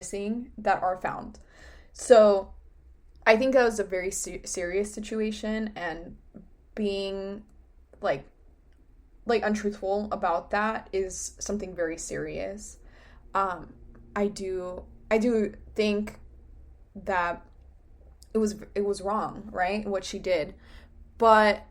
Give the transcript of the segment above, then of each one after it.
missing that are found. So I think that was a very serious situation, and being like untruthful about that is something very serious. I do think that it was wrong, right? What she did. But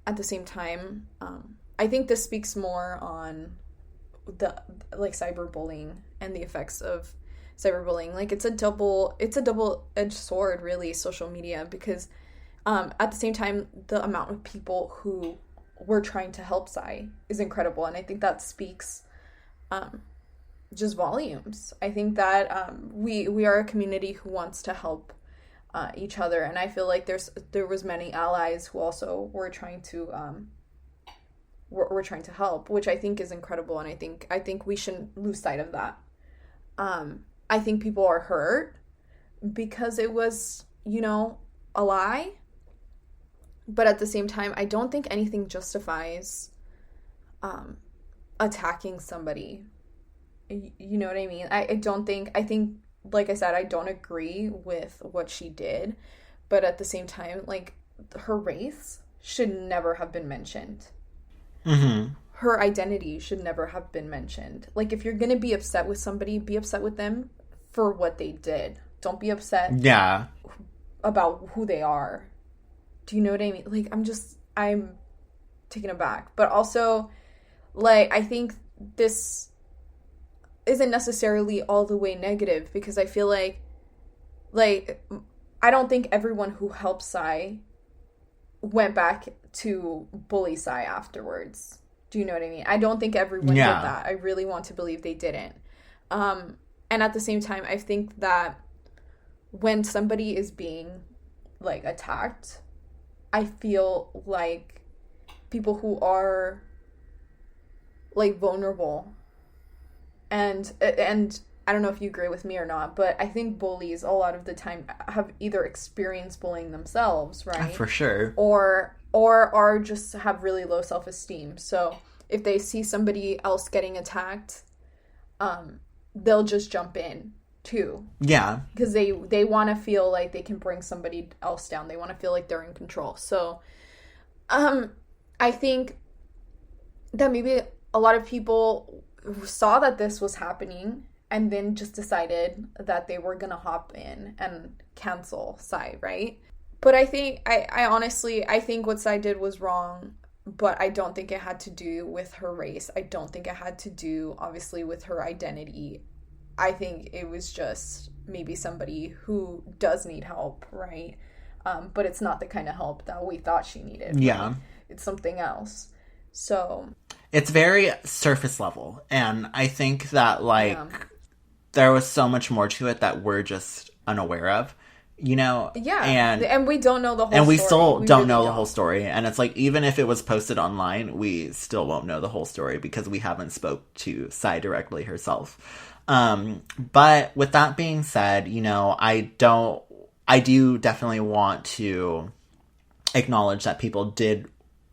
at the same time, I think this speaks more on the cyberbullying and the effects of cyberbullying. Like it's a double-edged sword, really, social media, because at the same time, the amount of people who were trying to help Sai is incredible, and I think that speaks just volumes. I think that we are a community who wants to help each other, and I feel like there was many allies who also were trying to help, which I think is incredible, and I think we shouldn't lose sight of that. I think people are hurt because it was, a lie, but at the same time, I don't think anything justifies attacking somebody. You know what I mean? I think, like I said, I don't agree with what she did, but at the same time, like, her race should never have been mentioned. Mm-hmm. Her identity should never have been mentioned. Like, if you're gonna be upset with somebody, be upset with them for what they did. Don't be upset about who they are. Do you know what I mean? Like, I'm taken aback. But also, like, I think this isn't necessarily all the way negative, because I feel like I don't think everyone who helped Sai went back to bully Sai afterwards. Do you know what I mean? I don't think everyone did that. I really want to believe they didn't. And at the same time, I think that when somebody is being, like, attacked, I feel like people who are, like, vulnerable, and I don't know if you agree with me or not, but I think bullies a lot of the time have either experienced bullying themselves, right? For sure. Or are just have really low self-esteem. So if they see somebody else getting attacked, they'll just jump in too. Yeah. Because they want to feel like they can bring somebody else down. They want to feel like they're in control. So I think that maybe a lot of people saw that this was happening and then just decided that they were gonna hop in and cancel Sai, right? But I honestly think what Sai did was wrong, but I don't think it had to do with her race. I don't think it had to do, obviously, with her identity. I think it was just maybe somebody who does need help, right? But it's not the kind of help that we thought she needed. Yeah. Right? It's something else. So it's very surface level, and I think that, like, there was so much more to it that we're just unaware of, Yeah, and we don't know the whole story. And we still don't know the whole story, and it's like, even if it was posted online, we still won't know the whole story because we haven't spoke to Sai directly herself. But with that being said, I do definitely want to acknowledge that people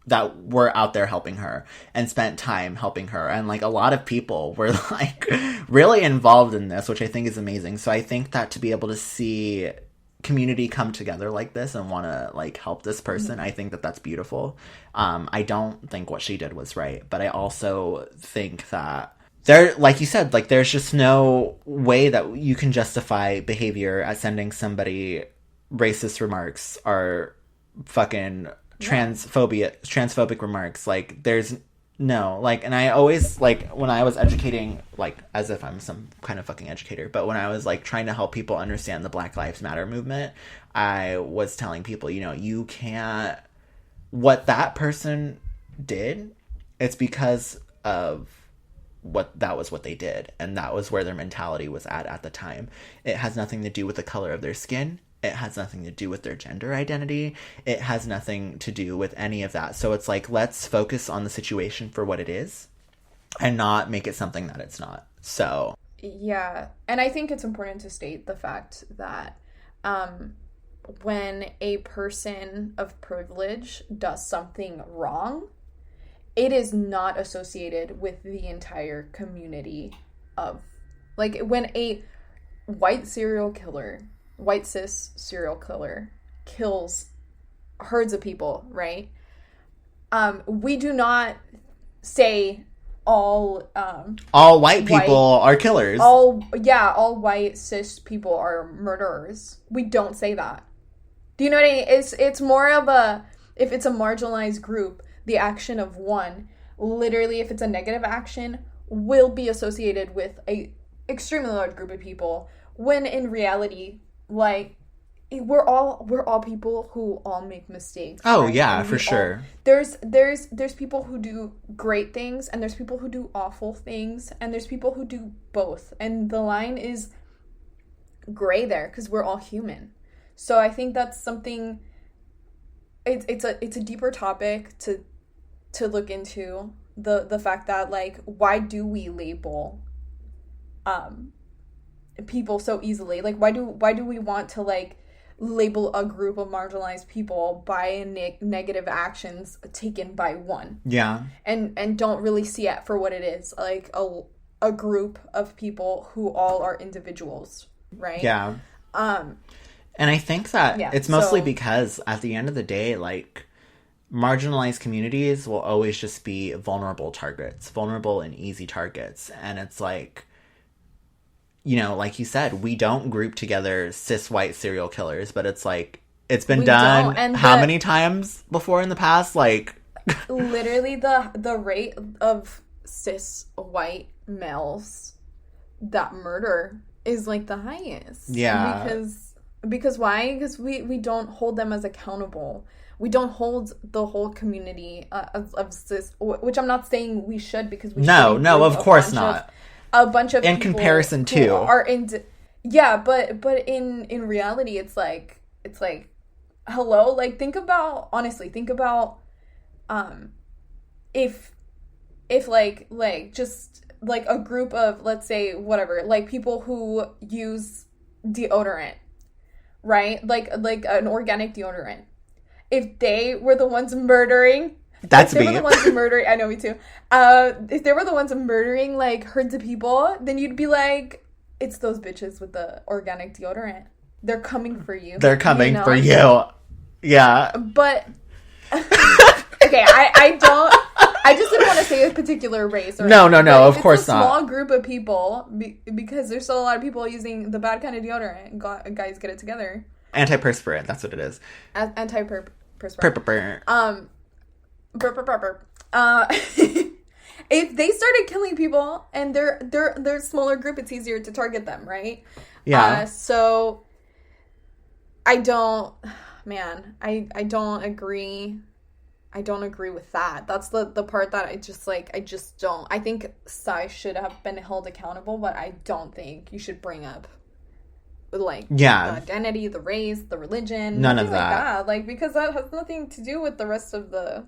that were out there helping her and spent time helping her. And, like, a lot of people were, like, really involved in this, which I think is amazing. So I think that to be able to see community come together like this and want to, like, help this person, mm-hmm. I think that that's beautiful. I don't think what she did was right, but I also think that like you said, like, there's just no way that you can justify behavior as sending somebody racist remarks or fucking transphobic remarks. Like, there's no, like, and I always, like, when I was educating, like, as if I'm some kind of fucking educator, but when I was, like, trying to help people understand the Black Lives Matter movement, I was telling people, you can't, what that person did, it's because of what they did, and that was where their mentality was at the time. It has nothing to do with the color of their skin. It has nothing to do with their gender identity. It has nothing to do with any of that. So it's like, let's focus on the situation for what it is and not make it something that it's not. So yeah, and I think it's important to state the fact that when a person of privilege does something wrong, it is not associated with the entire community of, like, when white cis serial killer kills herds of people, right? We do not say all white people are killers. All white cis people are murderers. We don't say that. Do you know what I mean? It's more of a, if it's a marginalized group, the action of one, literally, if it's a negative action, will be associated with a extremely large group of people. When in reality, like, we're all people who all make mistakes. Oh, right? Yeah, for sure. There's people who do great things, and there's people who do awful things, and there's people who do both. And the line is gray there, because we're all human. So I think that's something, it's a deeper topic to look into, the fact that, like, why do we label people so easily? Like, why do we want to, like, label a group of marginalized people by negative actions taken by one? Yeah. And don't really see it for what it is, like a group of people who all are individuals, right? Yeah. And I think that it's mostly because at the end of the day, like, marginalized communities will always just be vulnerable and easy targets. And it's like, you know, like you said, we don't group together cis white serial killers, but it's like, it's been done how many times before in the past? Like, literally the rate of cis white males that murder is, like, the highest. Yeah. Because why? Because we don't hold them as accountable. We don't hold the whole community of cis, which I'm not saying we should, because we no, of course not. A bunch of in people comparison to are but in reality, it's like hello, like, think about if like just like a group of, let's say, whatever, like, people who use deodorant, right? Like an organic deodorant. If they were the ones murdering, that's me. If they were the ones murdering, I know, me too. If they were the ones murdering, like, herds of people, then you'd be like, it's those bitches with the organic deodorant. They're coming for you. They're coming for you. Yeah. But okay, I just didn't want to say a particular race. Or no, of course not. It's a small group of people, because there's still a lot of people using the bad kind of deodorant. Guys, get it together. Antiperspirant, that's what it is. Antiperspirant. If they started killing people and they're a smaller group, it's easier to target them, right? Yeah. So I don't agree. I don't agree with that. That's the part that I just don't. I think Psy should have been held accountable, but I don't think you should bring up, like, the identity, the race, the religion, none of that. Like, because that has nothing to do with the rest of the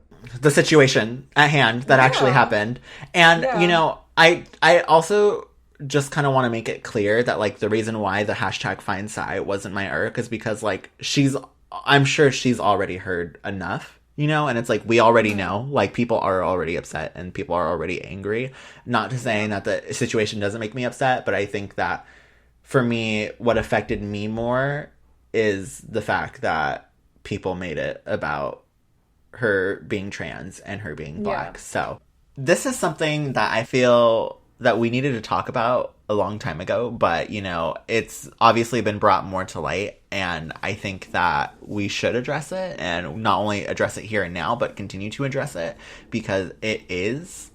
situation at hand that actually happened. And you know, I also just kind of want to make it clear that, like, the reason why the hashtag Find Psy wasn't my Urk is because, like, I'm sure she's already heard enough, you know, and it's like, we already know, like, people are already upset and people are already angry. Not to saying that the situation doesn't make me upset, but I think that for me, what affected me more is the fact that people made it about her being trans and her being black. So this is something that I feel that we needed to talk about a long time ago, but, you know, it's obviously been brought more to light, and I think that we should address it, and not only address it here and now, but continue to address it, because it is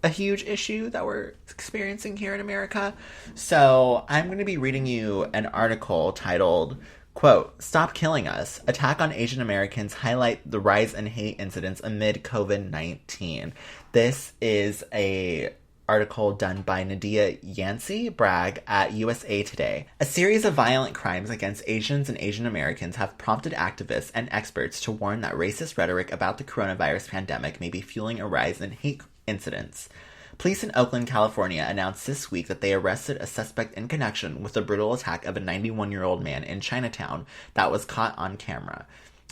a huge issue that we're experiencing here in America. So I'm going to be reading you an article titled, quote, "Stop Killing Us. Attack on Asian Americans highlight the rise in hate incidents amid COVID-19. This is a article done by Nadia Yancey Bragg at USA Today. A series of violent crimes against Asians and Asian Americans have prompted activists and experts to warn that racist rhetoric about the coronavirus pandemic may be fueling a rise in hate incidents. Police in Oakland, California announced this week that they arrested a suspect in connection with the brutal attack of a 91-year-old man in Chinatown that was caught on camera.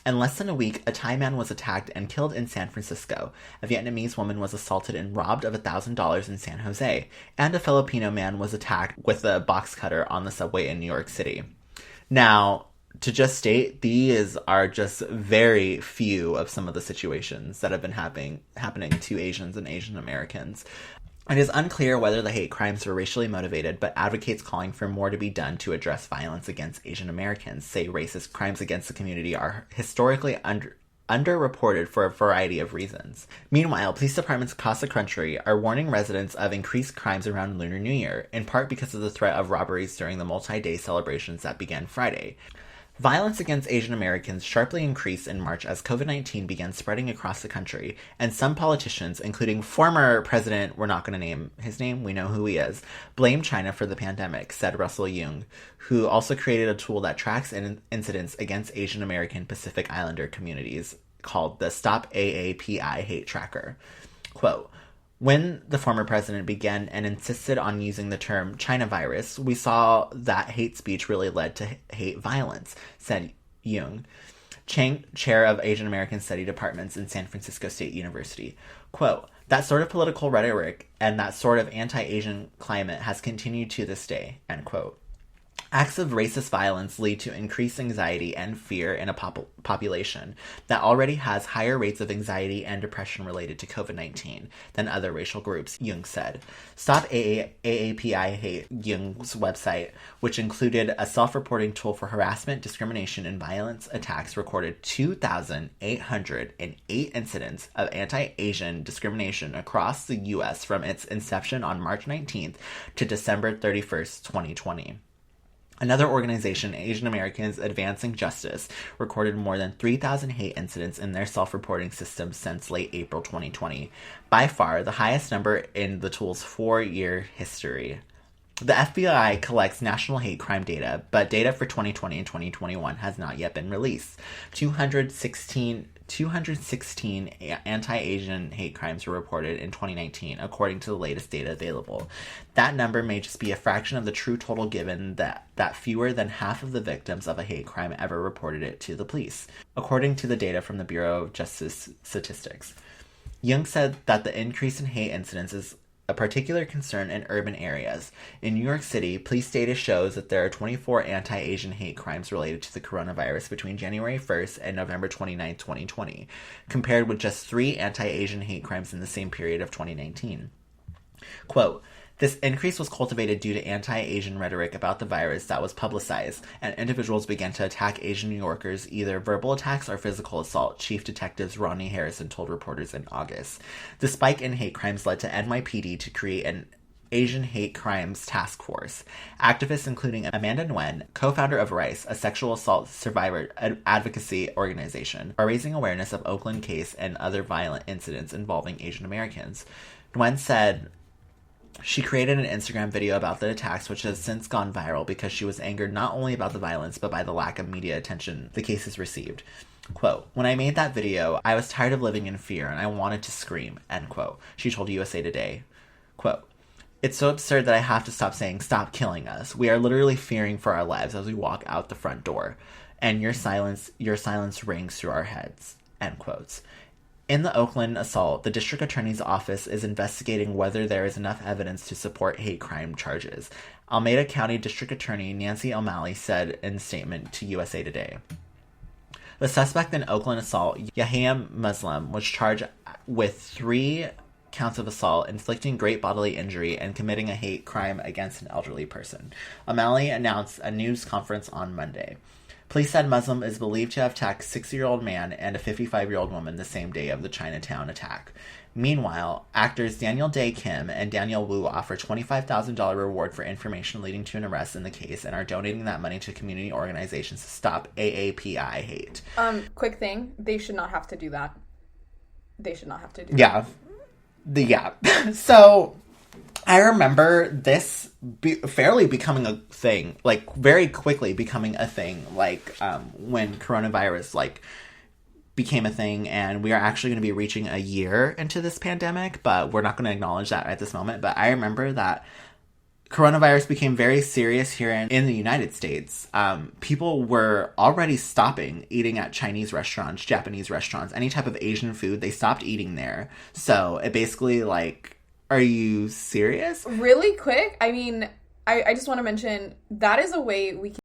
In less than a week, a Thai man was attacked and killed in San Francisco. A Vietnamese woman was assaulted and robbed of $1,000 in San Jose. And a Filipino man was attacked with a box cutter on the subway in New York City. Now, to just state, these are just very few of some of the situations that have been happening to Asians and Asian Americans. It is unclear whether the hate crimes were racially motivated, but advocates calling for more to be done to address violence against Asian Americans say racist crimes against the community are historically underreported for a variety of reasons. Meanwhile, police departments across the country are warning residents of increased crimes around Lunar New Year, in part because of the threat of robberies during the multi-day celebrations that began Friday. Violence against Asian Americans sharply increased in March as COVID-19 began spreading across the country, and some politicians, including former president, we're not going to name his name, we know who he is, blamed China for the pandemic, said Russell Young, who also created a tool that tracks incidents against Asian American Pacific Islander communities called the Stop AAPI Hate Tracker. Quote, when the former president began and insisted on using the term China virus, we saw that hate speech really led to hate violence, said Young, Chang, chair of Asian American Study Departments in San Francisco State University. Quote, that sort of political rhetoric and that sort of anti-Asian climate has continued to this day, end quote. Acts of racist violence lead to increased anxiety and fear in a population that already has higher rates of anxiety and depression related to COVID-19 than other racial groups, Young said. Stop AAPI Hate, Young's website, which included a self-reporting tool for harassment, discrimination, and violence attacks, recorded 2,808 incidents of anti-Asian discrimination across the U.S. from its inception on March 19th to December 31st, 2020. Another organization, Asian Americans Advancing Justice, recorded more than 3,000 hate incidents in their self-reporting system since late April 2020, by far the highest number in the tool's 4-year history. The FBI collects national hate crime data, but data for 2020 and 2021 has not yet been released. 216 anti-Asian hate crimes were reported in 2019, according to the latest data available. That number may just be a fraction of the true total, given that fewer than half of the victims of a hate crime ever reported it to the police, according to the data from the Bureau of Justice Statistics. Young said that the increase in hate incidents is a particular concern in urban areas. In New York City, police data shows that there are 24 anti-Asian hate crimes related to the coronavirus between January 1st and November 29, 2020, compared with just 3 anti-Asian hate crimes in the same period of 2019. Quote, this increase was cultivated due to anti-Asian rhetoric about the virus that was publicized, and individuals began to attack Asian New Yorkers, either verbal attacks or physical assault, Chief Detectives Ronnie Harrison told reporters in August. The spike in hate crimes led to NYPD to create an Asian Hate Crimes Task Force. Activists including Amanda Nguyen, co-founder of RICE, a sexual assault survivor advocacy organization, are raising awareness of Oakland case and other violent incidents involving Asian Americans. Nguyen said she created an Instagram video about the attacks, which has since gone viral because she was angered not only about the violence, but by the lack of media attention the cases received. Quote, when I made that video, I was tired of living in fear and I wanted to scream, end quote, she told USA Today. Quote, it's so absurd that I have to stop saying, stop killing us. We are literally fearing for our lives as we walk out the front door. And your silence rings through our heads, end quotes. In the Oakland assault, the district attorney's office is investigating whether there is enough evidence to support hate crime charges. Alameda County District Attorney Nancy O'Malley said in a statement to USA Today. The suspect in Oakland assault, Yahya Muslim, was charged with 3 counts of assault, inflicting great bodily injury, and committing a hate crime against an elderly person. O'Malley announced a news conference on Monday. Police said Muslim is believed to have attacked a 60-year-old man and a 55-year-old woman the same day of the Chinatown attack. Meanwhile, actors Daniel Day Kim and Daniel Wu offer $25,000 reward for information leading to an arrest in the case and are donating that money to community organizations to stop AAPI hate. Quick thing. They should not have to do that. They should not have to do that. Yeah. So I remember this fairly becoming a thing, like very quickly becoming a thing, like when coronavirus like became a thing, and we are actually going to be reaching a year into this pandemic, but we're not going to acknowledge that at this moment. But I remember that coronavirus became very serious here in the United States, people were already stopping eating at Chinese restaurants, Japanese restaurants, any type of Asian food. They stopped eating there. So it basically, like, are you serious? Really quick, I mean, I just want to mention that is a way we can